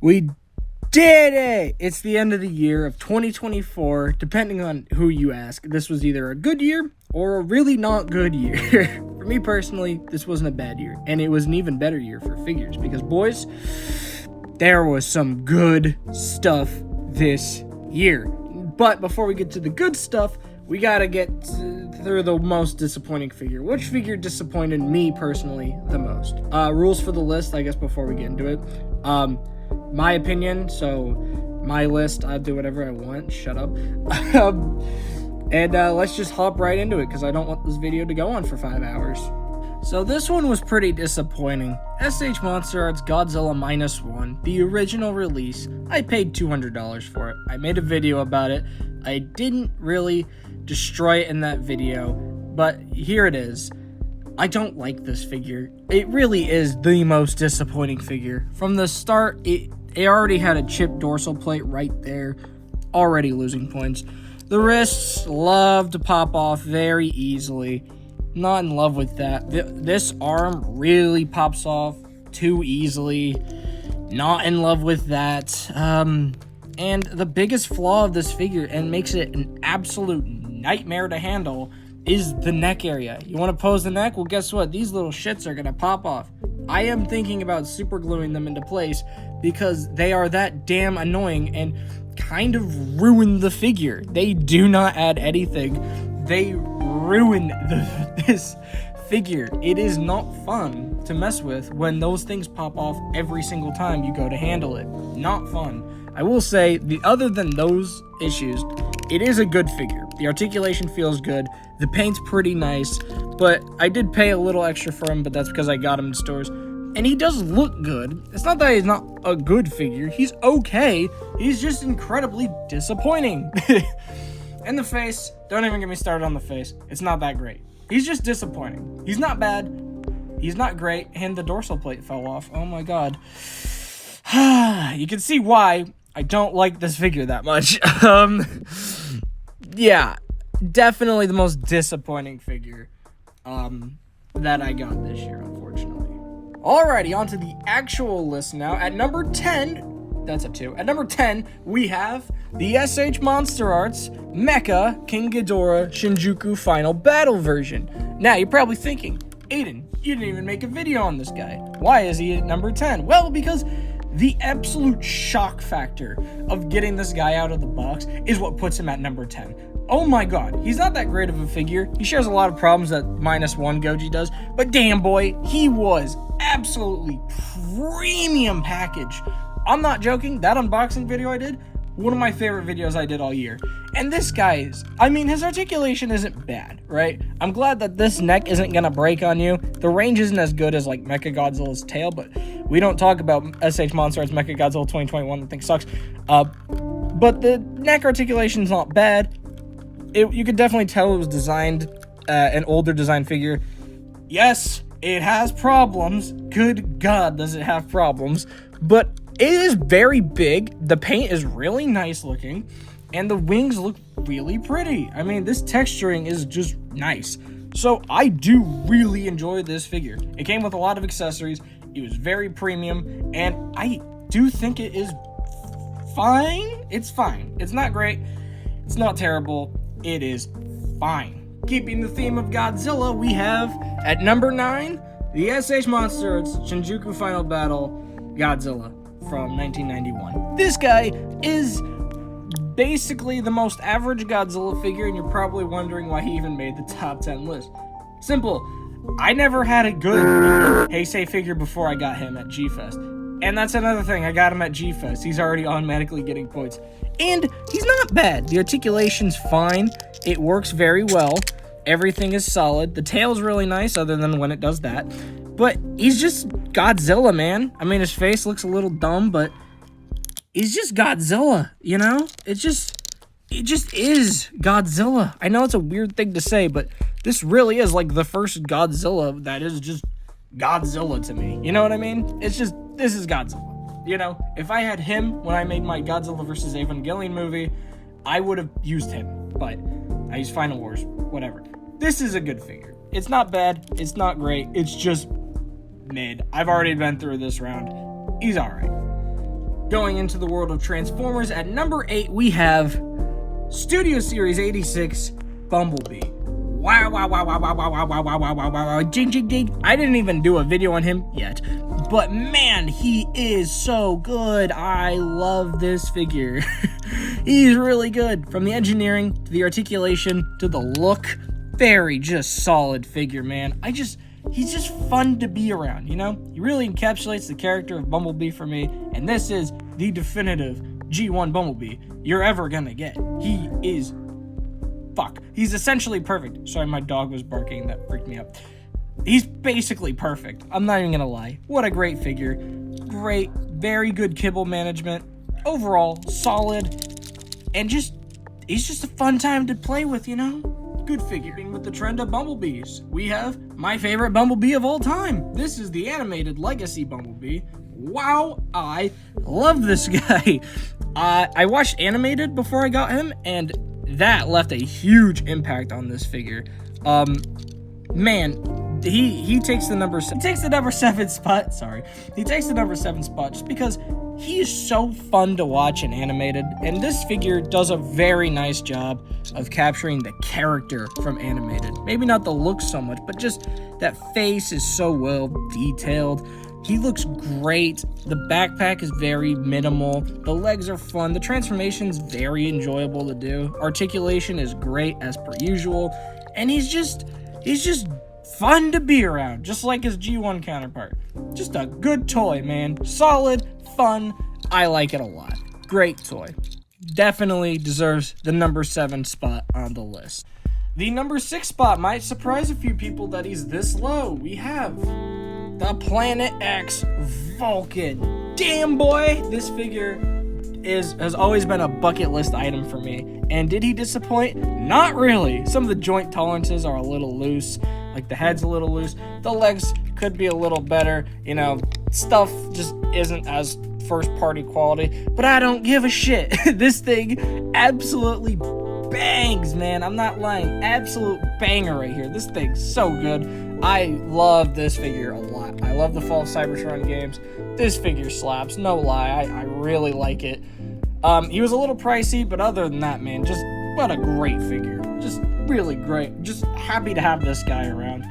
We did it! It's the end of the year of 2024. Depending on who you ask, this was either a good year or a really not good year. For me personally, this wasn't a bad year. And it was an even better year for figures because, boys, there was some good stuff this year. But before we get to the good stuff, we gotta get through the most disappointing figure. Which figure disappointed me personally the most? Rules for the list, I guess, before we get into it. My opinion, so my list, I'll do whatever I want. Shut up. And let's just hop right into it because I don't want this video to go on for 5 hours. So this one was pretty disappointing. SH Monster Arts Godzilla -1, the original release. I paid $200 for it. I made a video about it. I didn't really destroy it in that video, but here it is. I don't like this figure. It really is the most disappointing figure. From the start, it already had a chipped dorsal plate right there, already losing points. The wrists love to pop off very easily. Not in love with that. This arm really pops off too easily. Not in love with that. And the biggest flaw of this figure, and makes it an absolute nightmare to handle, is the neck area. You want to pose the neck? Well, guess what? These little shits are going to pop off. I am thinking about super gluing them into place because they are that damn annoying and kind of ruin the figure. They do not add anything. They ruin this figure. It is not fun to mess with when those things pop off every single time you go to handle it. Not fun. I will say, other than those issues, it is a good figure. The articulation feels good. The paint's pretty nice, but I did pay a little extra for him, but that's because I got him in stores. And he does look good. It's not that he's not a good figure. He's okay. He's just incredibly disappointing. And the face, don't even get me started on the face. It's not that great. He's just disappointing. He's not bad. He's not great. And the dorsal plate fell off. Oh my god. You can see why I don't like this figure that much. Yeah, definitely the most disappointing figure that I got this year, unfortunately. Alrighty, on to the actual list now. At number 10, that's a 2. At number 10, we have the SH Monster Arts Mecha King Ghidorah Shinjuku Final Battle version. Now, you're probably thinking, Aiden, you didn't even make a video on this guy. Why is he at number 10? Well, because the absolute shock factor of getting this guy out of the box is what puts him at number 10. Oh my god, he's not that great of a figure. He shares a lot of problems that -1 Goji does, but damn boy, he was absolutely premium package. I'm not joking, that unboxing video I did, one of my favorite videos I did all year. And this guy's, his articulation isn't bad, right? I'm glad that this neck isn't gonna break on you. The range isn't as good as like Mechagodzilla's tail, but we don't talk about SH Monster Arts Mechagodzilla 2021, that thing sucks. But the neck articulation's not bad. You could definitely tell it was designed, an older design figure. Yes, it has problems. Good God, does it have problems. But it is very big. The paint is really nice looking. And the wings look really pretty. This texturing is just nice. So I do really enjoy this figure. It came with a lot of accessories. It was very premium. And I do think it is fine. It's fine. It's not great. It's not terrible. It is fine. Keeping the theme of Godzilla, we have at number 9, the SH Monster Arts Shinjuku Final Battle Godzilla from 1991. This guy is basically the most average Godzilla figure, and you're probably wondering why he even made the top 10 list. Simple. I never had a good Heisei figure before I got him at G-Fest. And that's another thing, I got him at G-Fest. He's already automatically getting points. And he's not bad. The articulation's fine. It works very well. Everything is solid. The tail's really nice, other than when it does that. But he's just Godzilla, man. His face looks a little dumb, but he's just Godzilla, you know? It just is Godzilla. I know it's a weird thing to say, but this really is like the first Godzilla that is just Godzilla to me. You know what I mean? This is Godzilla. You know, if I had him when I made my Godzilla vs. Evangelion movie, I would have used him. But I used Final Wars, whatever. This is a good figure. It's not bad. It's not great. It's just mid. I've already been through this round. He's alright. Going into the world of Transformers, at number 8, we have Studio Series 86 Bumblebee. Wow, wow, wow, wow, wow, wow, wow, wow, wow, wow, wow, wow, ding, ding, ding. I didn't even do a video on him yet, but man, he is so good. I love this figure. He's really good. From the engineering, to the articulation, to the look, very just solid figure, man. He's just fun to be around, you know? He really encapsulates the character of Bumblebee for me, and this is the definitive G1 Bumblebee you're ever gonna get. He is... He's essentially perfect. Sorry, my dog was barking. That freaked me up. He's basically perfect. I'm not even gonna lie. What a great figure. Great, very good kibble management. Overall, solid. And he's just a fun time to play with, you know? Good figure. With the trend of Bumblebees, we have my favorite Bumblebee of all time. This is the animated Legacy Bumblebee. Wow, I love this guy. I watched animated before I got him, and that left a huge impact on this figure. Man, he takes the number 7 spot. Sorry, he takes the number 7 spot just because he is so fun to watch and animated, and this figure does a very nice job of capturing the character from animated. Maybe not the look so much, but just that face is so well detailed. He looks great. The backpack is very minimal. The legs are fun. The transformation's very enjoyable to do. Articulation is great as per usual. And he's just fun to be around, just like his G1 counterpart. Just a good toy, man. Solid, fun. I like it a lot. Great toy. Definitely deserves the number 7 spot on the list. The number 6 spot might surprise a few people that he's this low. We have the Planet X Vulcan. Damn, boy, this figure has always been a bucket list item for me. And did he disappoint? Not really. Some of the joint tolerances are a little loose, like the head's a little loose. The legs could be a little better, you know, stuff just isn't as first party quality, but I don't give a shit. This thing absolutely bangs, man. I'm not lying. Absolute banger right here. This thing's so good. I love this figure a lot. I love the Fall Cybertron games. This figure slaps, no lie. I really like it. He was a little pricey, but other than that, man, just what a great figure. Just really great. Just happy to have this guy around.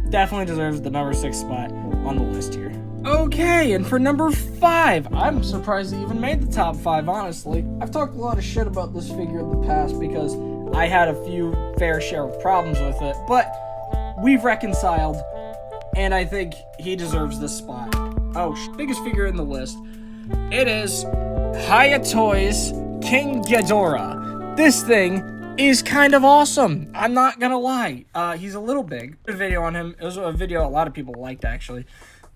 Definitely deserves the number 6 spot on the list here. Okay, and for number 5, I'm surprised he even made the top 5, honestly. I've talked a lot of shit about this figure in the past because I had a few fair share of problems with it, but we've reconciled, and I think he deserves this spot. Oh, biggest figure in the list. It is Hiya Toys King Ghidorah. This thing is kind of awesome. I'm not gonna lie. He's a little big. A video on him. It was a video a lot of people liked, actually.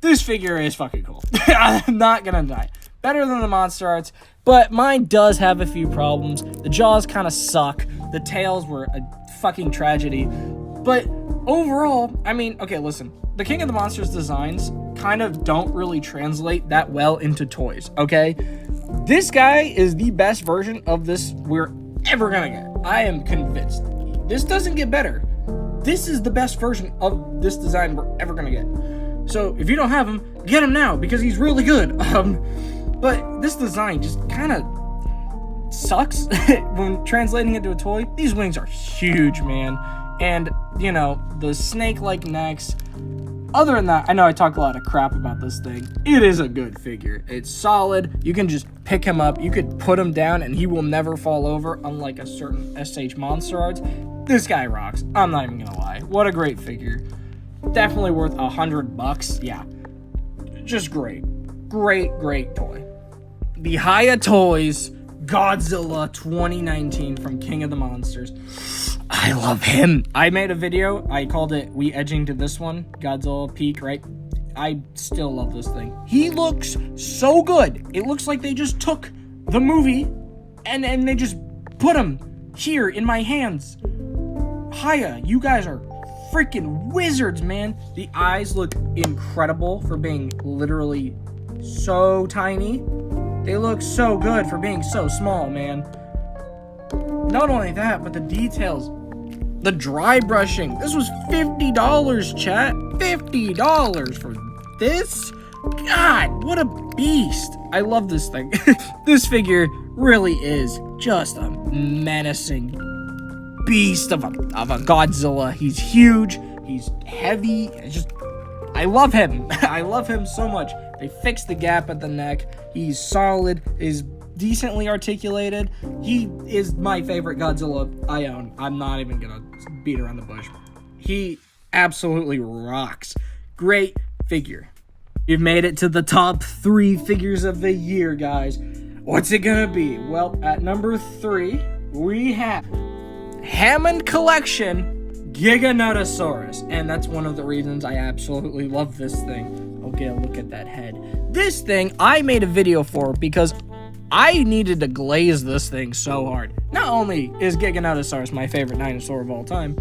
This figure is fucking cool. I'm not gonna deny. Better than the Monster Arts, but mine does have a few problems. The jaws kind of suck. The tails were a fucking tragedy. But overall, I mean, okay, listen. The King of the Monsters designs kind of don't really translate that well into toys, okay? This guy is the best version of this we're ever gonna get. I am convinced. This doesn't get better. This is the best version of this design we're ever gonna get. So if you don't have him, get him now because he's really good. But this design just kind of sucks when translating it to a toy. These wings are huge, man. And, you know, the snake-like necks. Other than that, I know I talk a lot of crap about this thing. It is a good figure. It's solid. You can just pick him up. You could put him down and he will never fall over, unlike a certain SH Monster Arts. This guy rocks. I'm not even gonna lie. What a great figure. Definitely worth $100. Yeah. Just great. Great toy. The Hiya Toys Godzilla 2019 from King of the Monsters. I love him. I made a video. I called it We Edging to This One. Godzilla Peak, right? I still love this thing. He looks so good. It looks like they just took the movie and they just put him here in my hands. Hiya, you guys are freaking wizards, man. The eyes look incredible for being literally so tiny. They look so good for being so small, man. Not only that, but the details. The dry brushing. This was $50, chat. $50 for this? God, what a beast. I love this thing. This figure really is just a menacing beast of a Godzilla. He's huge. He's heavy. I love him. I love him so much. They fixed the gap at the neck. He's solid. He's decently articulated. He is my favorite Godzilla I own. I'm not even gonna beat around the bush. He absolutely rocks. Great figure. You've made it to the top 3 figures of the year, guys. What's it gonna be? Well, at number 3, we have Hammond Collection Giganotosaurus, and that's one of the reasons I absolutely love this thing. Okay, look at that head. This thing I made a video for because I needed to glaze this thing so hard. Not only is Giganotosaurus my favorite dinosaur of all time,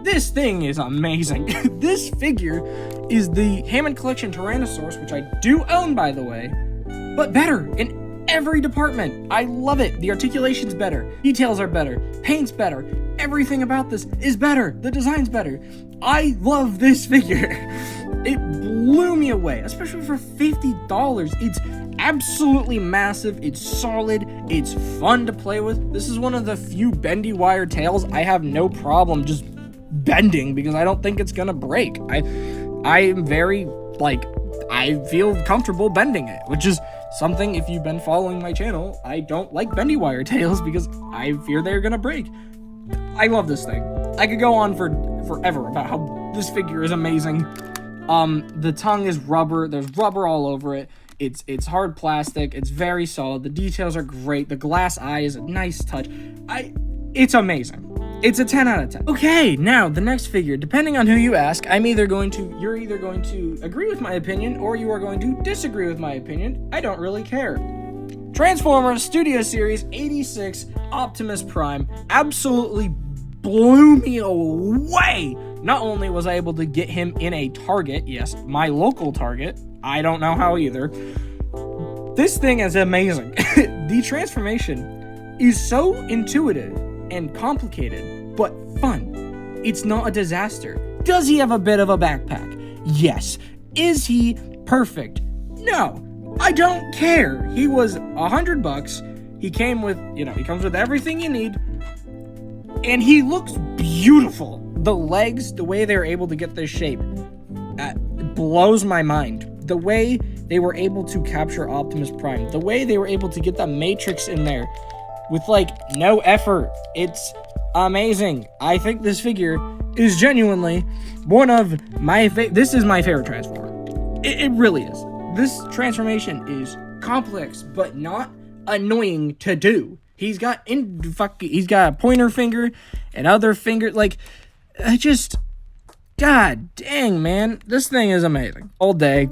this thing is amazing. This figure is the Hammond Collection Tyrannosaurus, which I do own, by the way, but better in every department. I love it. The articulation's better. Details are better. Paint's better. Everything about this is better. The design's better. I love this figure. It blew me away, especially for $50. It's absolutely massive. It's solid. It's fun to play with. This is one of the few bendy wire tails I have no problem just bending because I don't think it's gonna break. I'm very, I feel comfortable bending it, which is something, if you've been following my channel, I don't like bendy wire tails because I fear they're gonna break. I love this thing. I could go on for forever about how this figure is amazing. The tongue is rubber. There's rubber all over it. It's hard plastic. It's very solid. The details are great. The glass eye is a nice touch. It's amazing. It's a 10 out of 10. Okay, now the next figure, depending on who you ask, you're either going to agree with my opinion or you are going to disagree with my opinion. I don't really care. Transformers Studio Series 86 Optimus Prime absolutely blew me away. Not only was I able to get him in a Target, yes, my local Target, I don't know how either. This thing is amazing. The transformation is so intuitive and complicated, but fun. It's not a disaster. Does he have a bit of a backpack? Yes. Is he perfect? No. I don't care. He was $100. He came with, he comes with everything you need. And he looks beautiful. The legs, the way they're able to get this shape, blows my mind. The way they were able to capture Optimus Prime, the way they were able to get the Matrix in there with no effort. It's amazing. I think this figure is genuinely one of my this is my favorite Transformer. It really is. This transformation is complex but not annoying to do. He's got a pointer finger and other finger, god dang, man, this thing is amazing. All day.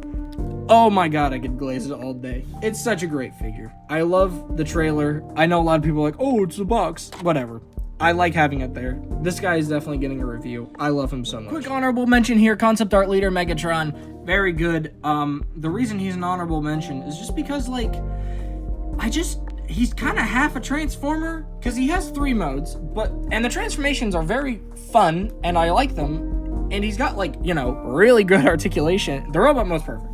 Oh my god, I could glaze it all day. It's such a great figure. I love the trailer. I know a lot of people are like, oh, it's a box. Whatever. I like having it there. This guy is definitely getting a review. I love him so much. Quick honorable mention here, Concept Art Leader Megatron. Very good. The reason he's an honorable mention is just because, he's kind of half a Transformer, because he has 3 modes, and the transformations are very fun, and I like them, and he's got, really good articulation. The robot mode's perfect.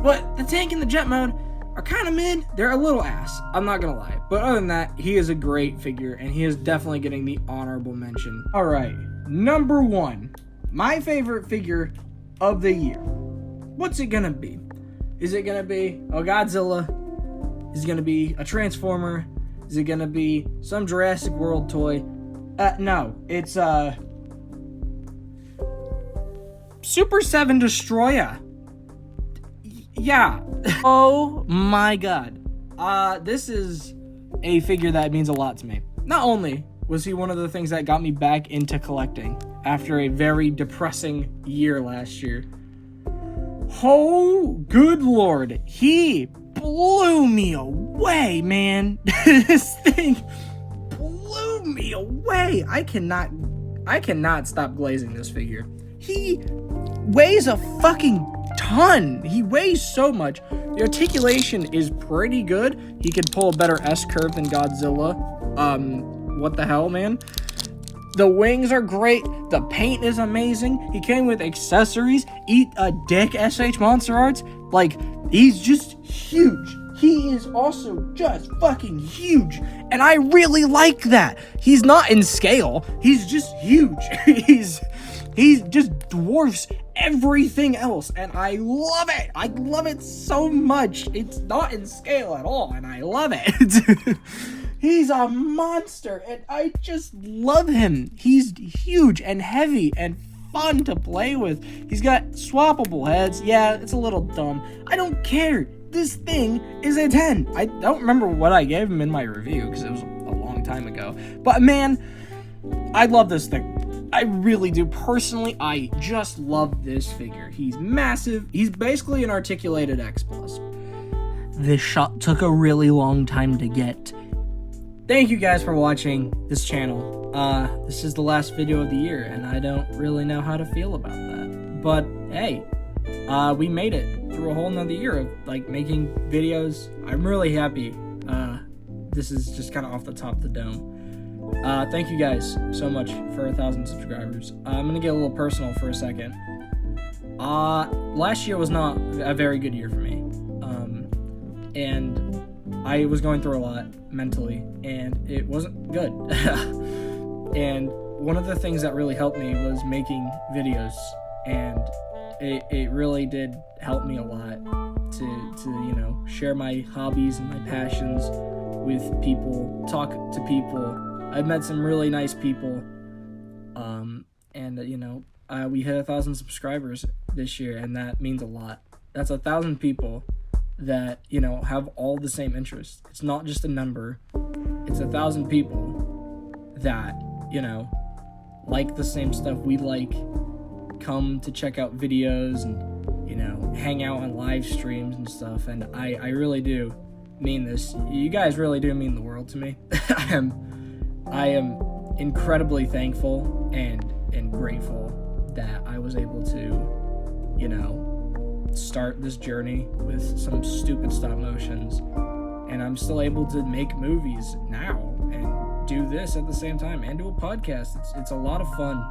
But the tank and the jet mode are kind of mid. They're a little ass. I'm not going to lie. But other than that, he is a great figure, and he is definitely getting the honorable mention. All right, number 1. My favorite figure of the year. What's it going to be? Is it going to be a Godzilla? Is it going to be a Transformer? Is it going to be some Jurassic World toy? No. It's, Super 7 Destroyer. Yeah. Oh my god. This is a figure that means a lot to me. Not only was he one of the things that got me back into collecting after a very depressing year last year. Oh, good lord. He blew me away, man. This thing blew me away. I cannot stop glazing this figure. He weighs a fucking ton. He weighs so much. The articulation is pretty good. He could pull a better S-curve than Godzilla. What the hell, man? The wings are great. The paint is amazing. He came with accessories. Eat a dick, SH Monster Arts. Like, he's just huge. He is also just fucking huge. And I really like that. He's not in scale. He's just huge. He just dwarfs everything else. And I love it. I love it so much. It's not in scale at all. And I love it. He's a monster. And I just love him. He's huge and heavy and fun to play with. He's got swappable heads. Yeah, it's a little dumb. I don't care. This thing is a 10. I don't remember what I gave him in my review because it was a long time ago. But man, I love this thing. I really do. Personally, I just love this figure. He's massive. He's basically an articulated X+. This shot took a really long time to get. Thank you guys for watching this channel. This is the last video of the year, and I don't really know how to feel about that. But hey, we made it through a whole nother year of like making videos. I'm really happy. This is just kind of off the top of the dome. Thank you guys so much for 1,000 subscribers. I'm gonna get a little personal for a second. Last year was not a very good year for me. And I was going through a lot mentally, and it wasn't good. And one of the things that really helped me was making videos, and it really did help me a lot to you know, share my hobbies and my passions with people, talk to people. I've met some really nice people, and you know, we hit 1,000 subscribers this year, and that means a lot. That's 1,000 people that, you know, have all the same interests. It's not just a number. It's 1,000 people that, you know, like the same stuff we like, come to check out videos and, you know, hang out on live streams and stuff. And I really do mean this. You guys really do mean the world to me. I am incredibly thankful and grateful that I was able to, you know, start this journey with some stupid stop motions, and I'm still able to make movies now and do this at the same time and do a podcast. It's a lot of fun,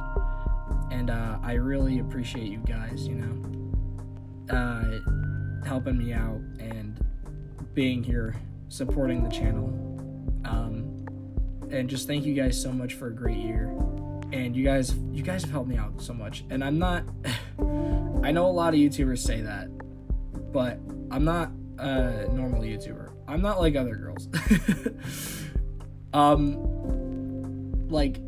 and I really appreciate you guys, you know, helping me out and being here, supporting the channel, and just thank you guys so much for a great year. And you guys have helped me out so much. And I'm not I know a lot of YouTubers say that, but I'm not a normal YouTuber. I'm not like other girls. Like,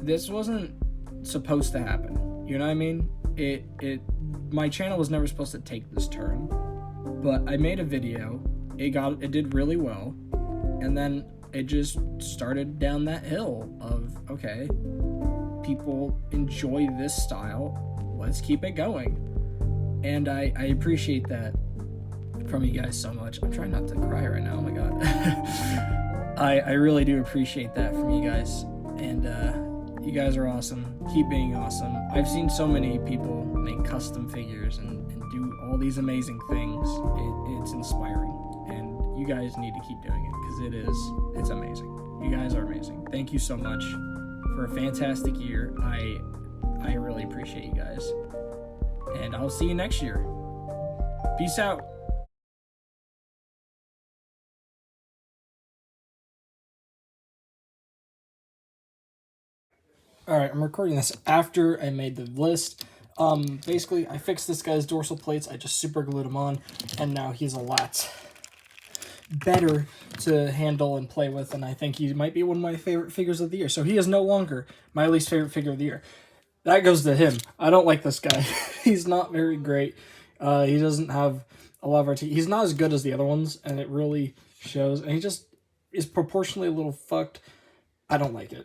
this wasn't supposed to happen. You know what I mean? My channel was never supposed to take this turn, but I made a video. It did really well, and then it just started down that hill of, okay, people enjoy this style, let's keep it going. And I appreciate that from you guys so much. I'm trying not to cry right now, oh my god. I really do appreciate that from you guys, and you guys are awesome. Keep being awesome. I've seen so many people make custom figures and do all these amazing things. It's inspiring, and you guys need to keep doing it because it's amazing. You guys are amazing. Thank you so much for a fantastic year. I really appreciate you guys, and I'll see you next year. Peace out. Alright, I'm recording this after I made the list. Basically, I fixed this guy's dorsal plates. I just super glued them on, and now he's a lot better to handle and play with, and I think he might be one of my favorite figures of the year. So he is no longer my least favorite figure of the year. That goes to him. I don't like this guy. He's not very great. He doesn't have a lot of he's not as good as the other ones, and it really shows. And he just is proportionally a little fucked. I don't like it.